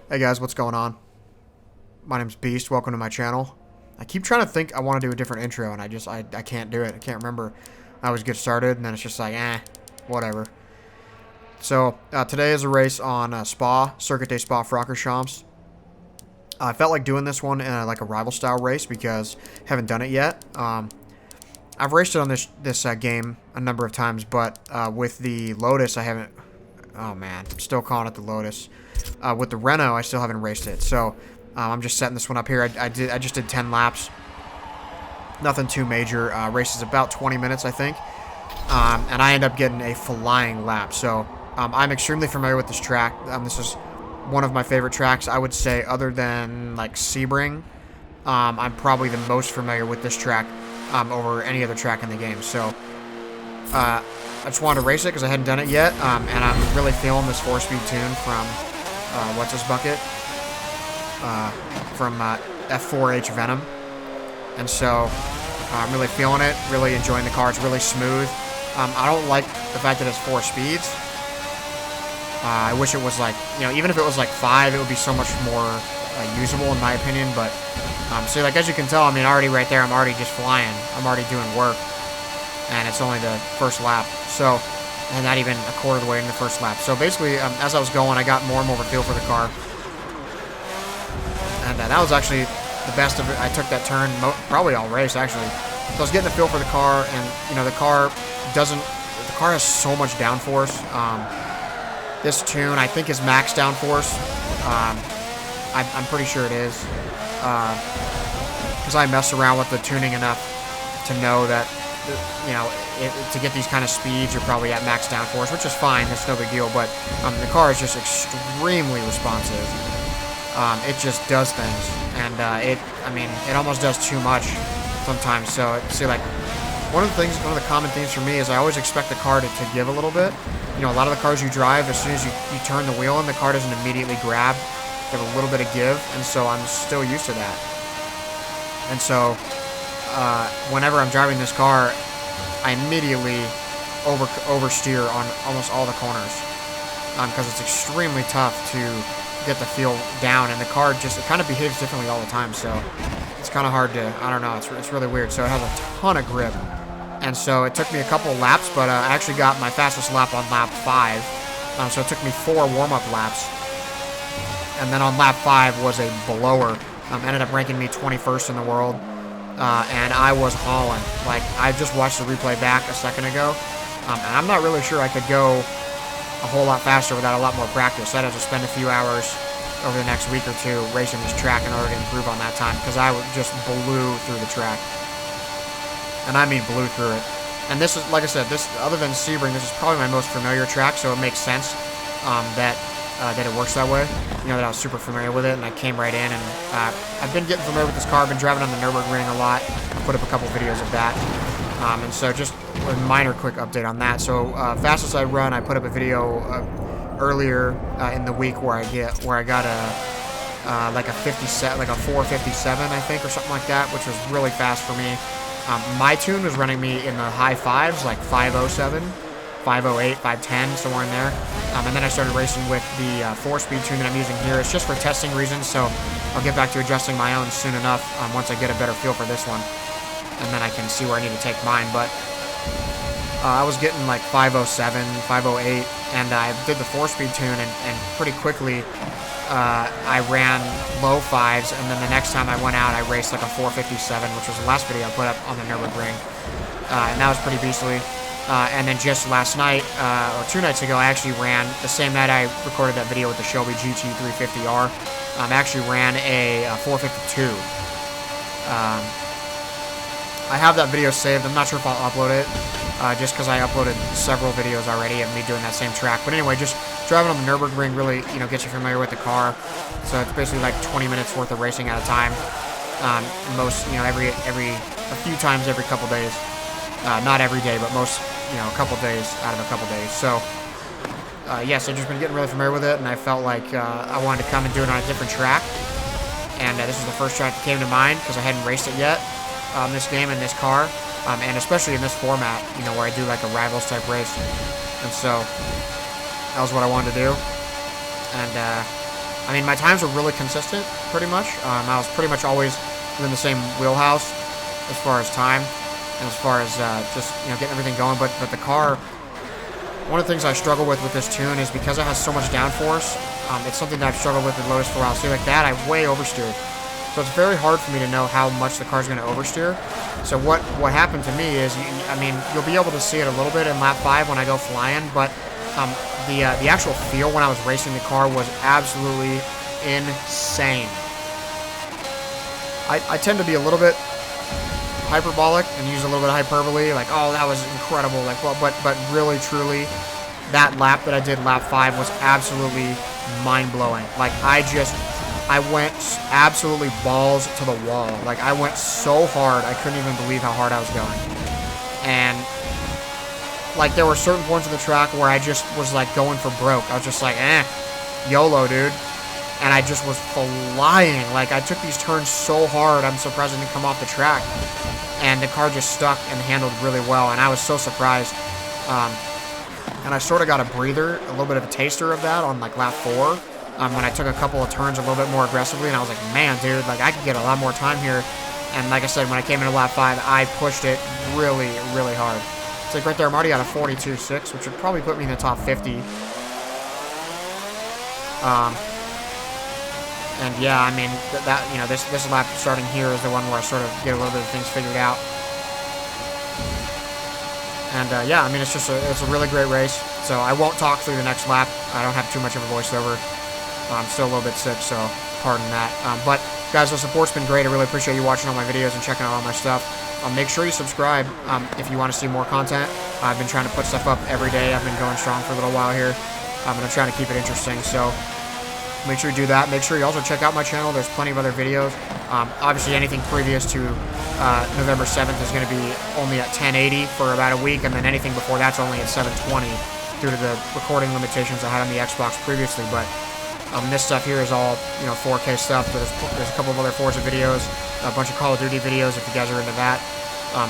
Hey guys, what's going on? My name's Beast. Welcome to my channel. I keep trying to think I want to do a different intro, and I can't do it. I can't remember. I always get started, and then it's just like, whatever. So, today is a race on Spa, Circuit de Spa Francorchamps. I felt like doing this one in like a rival style race because I haven't done it yet. I've raced it on this game a number of times, but with the Lotus, I haven't. Oh man, I'm still calling it the Lotus. With the Renault, I still haven't raced it. So I'm just setting this one up here. I just did 10 laps. Nothing too major. Race is about 20 minutes, I think. And I end up getting a flying lap. So I'm extremely familiar with this track. This is one of my favorite tracks, I would say, other than like Sebring. I'm probably the most familiar with this track over any other track in the game. So I just wanted to race it because I hadn't done it yet, and I'm really feeling this 4-speed tune from, what's this bucket? From F4H Venom. And so I'm really feeling it, really enjoying the car. It's really smooth. I don't like the fact that it's 4 speeds. I wish it was like, even if it was like 5, it would be so much more usable in my opinion. But, so like as you can tell, already right there, I'm already just flying. I'm already doing work. And it's only the first lap. So, and not even a quarter of the way in the first lap. So basically, as I was going, I got more and more of a feel for the car. And that was actually the best of it. I took that turn probably all race, actually. So I was getting a feel for the car, and, the car has so much downforce. This tune, I think, is max downforce. I'm pretty sure it is. Because I mess around with the tuning enough to know that, to get these kind of speeds, you're probably at max downforce, which is fine. It's no big deal. But the car is just extremely responsive. It just does things, and it almost does too much sometimes. So, see, like, one of the common themes for me is I always expect the car to give a little bit. A lot of the cars you drive, as soon as you turn the wheel in, the car doesn't immediately grab. They have a little bit of give, and so I'm still used to that. And so, whenever I'm driving this car, I immediately oversteer on almost all the corners, because it's extremely tough to get the feel down, and the car it kind of behaves differently all the time. So it's kind of hard to, I don't know, it's really weird. So it has a ton of grip, and so it took me a couple of laps, but I actually got my fastest lap on lap 5. So it took me 4 warm-up laps, and then on lap 5 was a blower. Ended up ranking me 21st in the world. And I was hauling. Like, I just watched the replay back a second ago, and I'm not really sure I could go a whole lot faster without a lot more practice. I'd have to spend a few hours over the next week or two racing this track in order to improve on that time, because I just blew through the track. And I mean blew through it. And this is, like I said, other than Sebring, this is probably my most familiar track, so it makes sense that it works that way. That I was super familiar with it, and I came right in, and I've been getting familiar with this car. I've been driving on the Nürburgring a lot. I put up a couple videos of that. And so just a minor quick update on that. So fastest I run, I put up a video earlier in the week where I got like a 57, like a 457, I think, or something like that, which was really fast for me. My tune was running me in the high 5s, like 507. 508, 510, somewhere in there. And then I started racing with the 4-speed tune that I'm using here. It's just for testing reasons, so I'll get back to adjusting my own soon enough once I get a better feel for this one. And then I can see where I need to take mine. But I was getting like 507, 508, and I did the 4-speed tune, and pretty quickly I ran low 5s, and then the next time I went out, I raced like a 457, which was the last video I put up on the Nürburgring. And that was pretty beastly. And then just last night, or 2 nights ago, I actually ran, the same night I recorded that video with the Shelby GT350R, I actually ran a 452. I have that video saved. I'm not sure if I'll upload it, just because I uploaded several videos already of me doing that same track. But anyway, just driving on the Nürburgring really, gets you familiar with the car. So it's basically like 20 minutes worth of racing at a time. Most, a few times every couple days. Not every day, but most, a couple days out of a couple days. So, yes, I've just been getting really familiar with it, and I felt like I wanted to come and do it on a different track. And this is the first track that came to mind because I hadn't raced it yet, this game in this car, and especially in this format, where I do like a rivals type race. And so that was what I wanted to do. And I mean, my times were really consistent, pretty much. I was pretty much always within the same wheelhouse as far as time and as far as just, you know, getting everything going. But the car, one of the things I struggle with this tune is because it has so much downforce. It's something that I've struggled with Lotus for a while. See, like that, I way oversteered. So it's very hard for me to know how much the car's going to oversteer. So what happened to me is, I mean, you'll be able to see it a little bit in lap 5 when I go flying, but the actual feel when I was racing the car was absolutely insane. I tend to be a little bit hyperbolic and use a little bit of hyperbole, like, oh, that was incredible, like, well, but really, truly, that lap that I did, lap 5, was absolutely mind-blowing. Like, I went absolutely balls to the wall. Like, I went so hard, I couldn't even believe how hard I was going. And, like, there were certain points of the track where I just was, like, going for broke. I was just like, YOLO, dude. And I just was flying. Like, I took these turns so hard, I'm surprised it didn't come off the track. And the car just stuck and handled really well, and I was so surprised. And I sort of got a breather, a little bit of a taster of that on, like, lap 4. When I took a couple of turns a little bit more aggressively, and I was like, man, dude, like, I could get a lot more time here. And like I said, when I came into lap 5, I pushed it really, really hard. It's like right there, I'm already at a 42.6, which would probably put me in the top 50. And yeah, I mean, you know, this lap starting here is the one where I sort of get a little bit of things figured out. And yeah, I mean, it's a really great race. So I won't talk through the next lap. I don't have too much of a voiceover. I'm still a little bit sick, so pardon that. But guys, the support's been great. I really appreciate you watching all my videos and checking out all my stuff. Make sure you subscribe if you want to see more content. I've been trying to put stuff up every day. I've been going strong for a little while here. And I'm trying to keep it interesting. So make sure you do that. Make sure you also check out my channel. There's plenty of other videos. Obviously, anything previous to November 7th is going to be only at 1080 for about a week, and then anything before that's only at 720 due to the recording limitations I had on the Xbox previously. But this stuff here is all, you know, 4K stuff. There's a couple of other Forza videos, a bunch of Call of Duty videos if you guys are into that.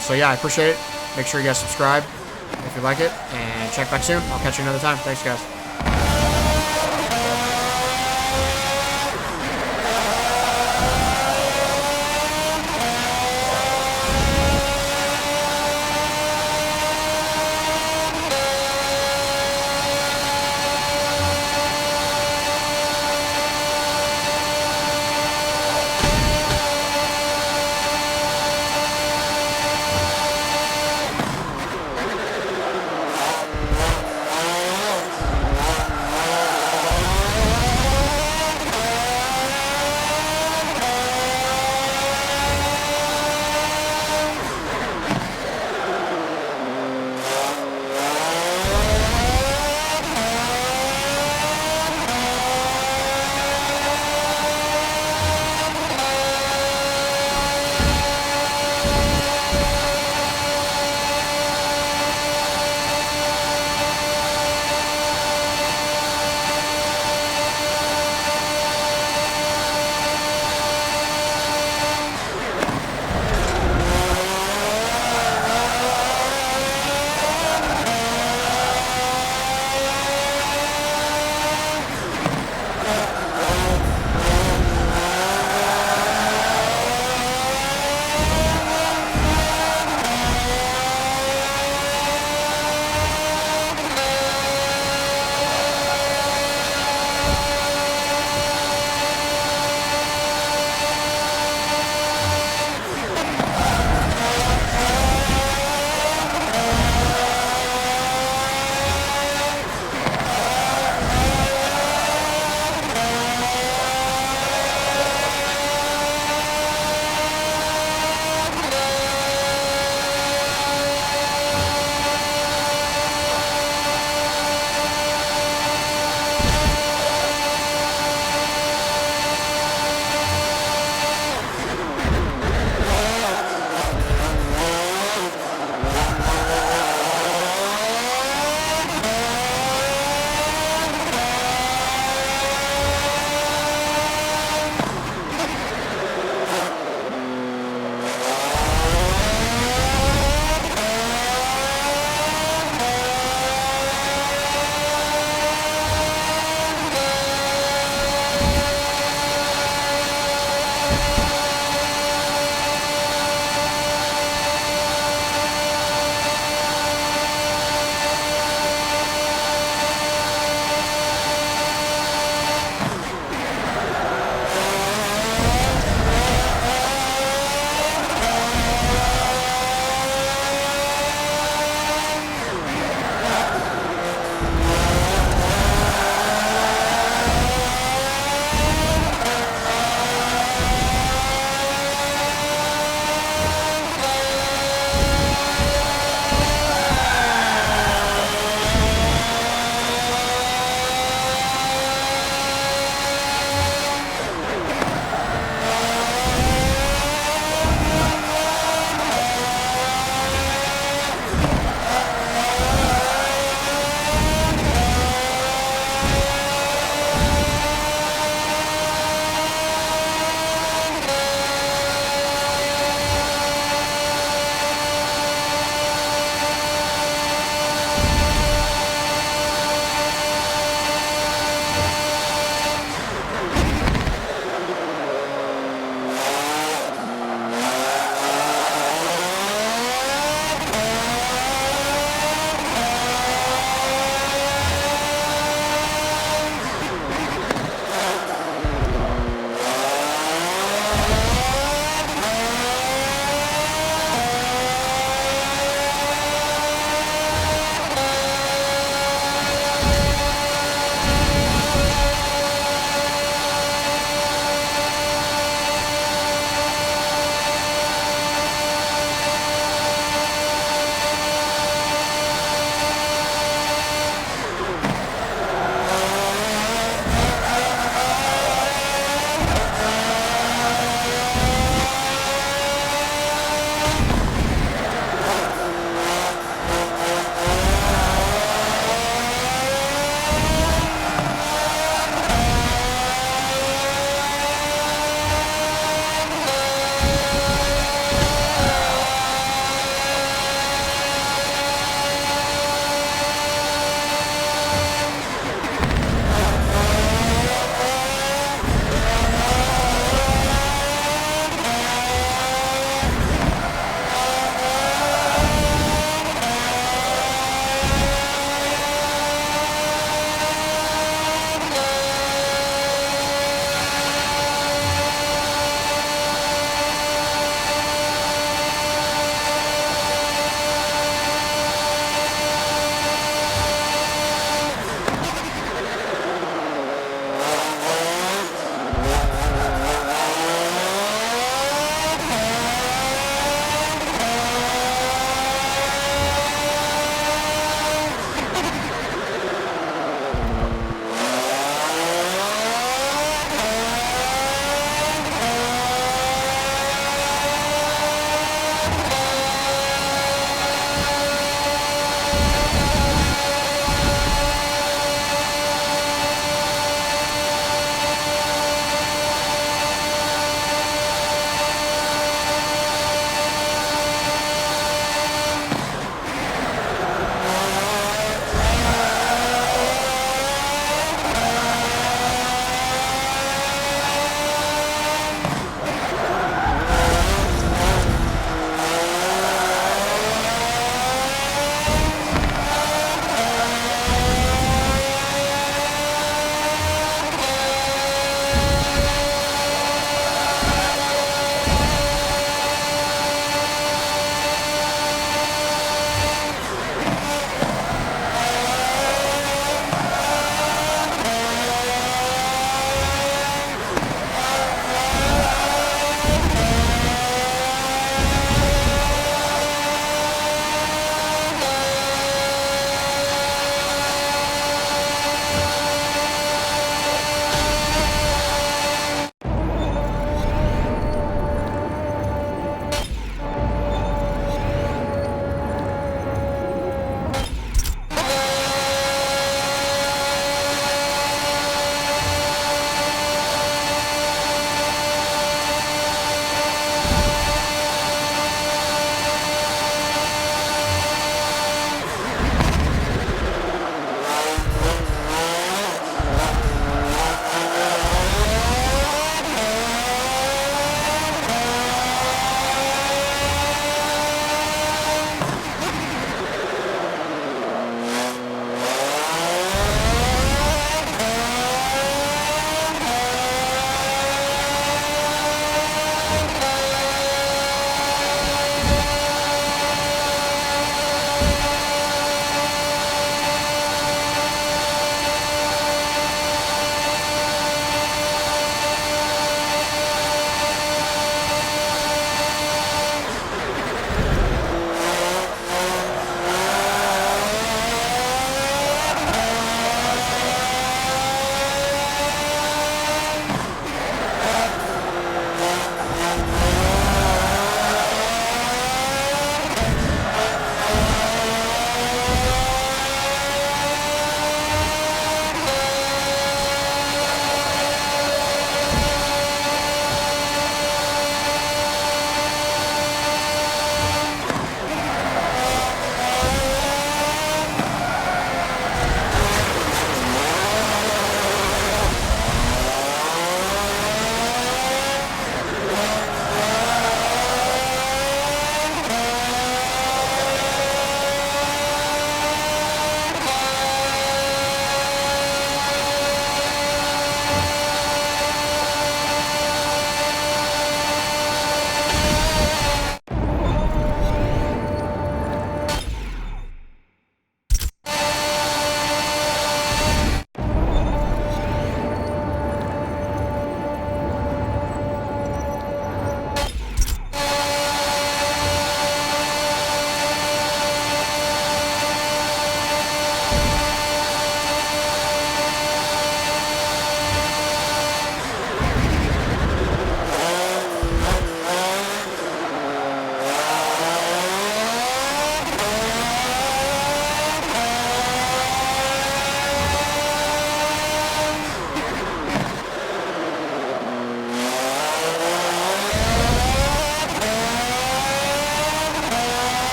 So yeah, I appreciate it. Make sure you guys subscribe if you like it, and check back soon. I'll catch you another time. Thanks, guys.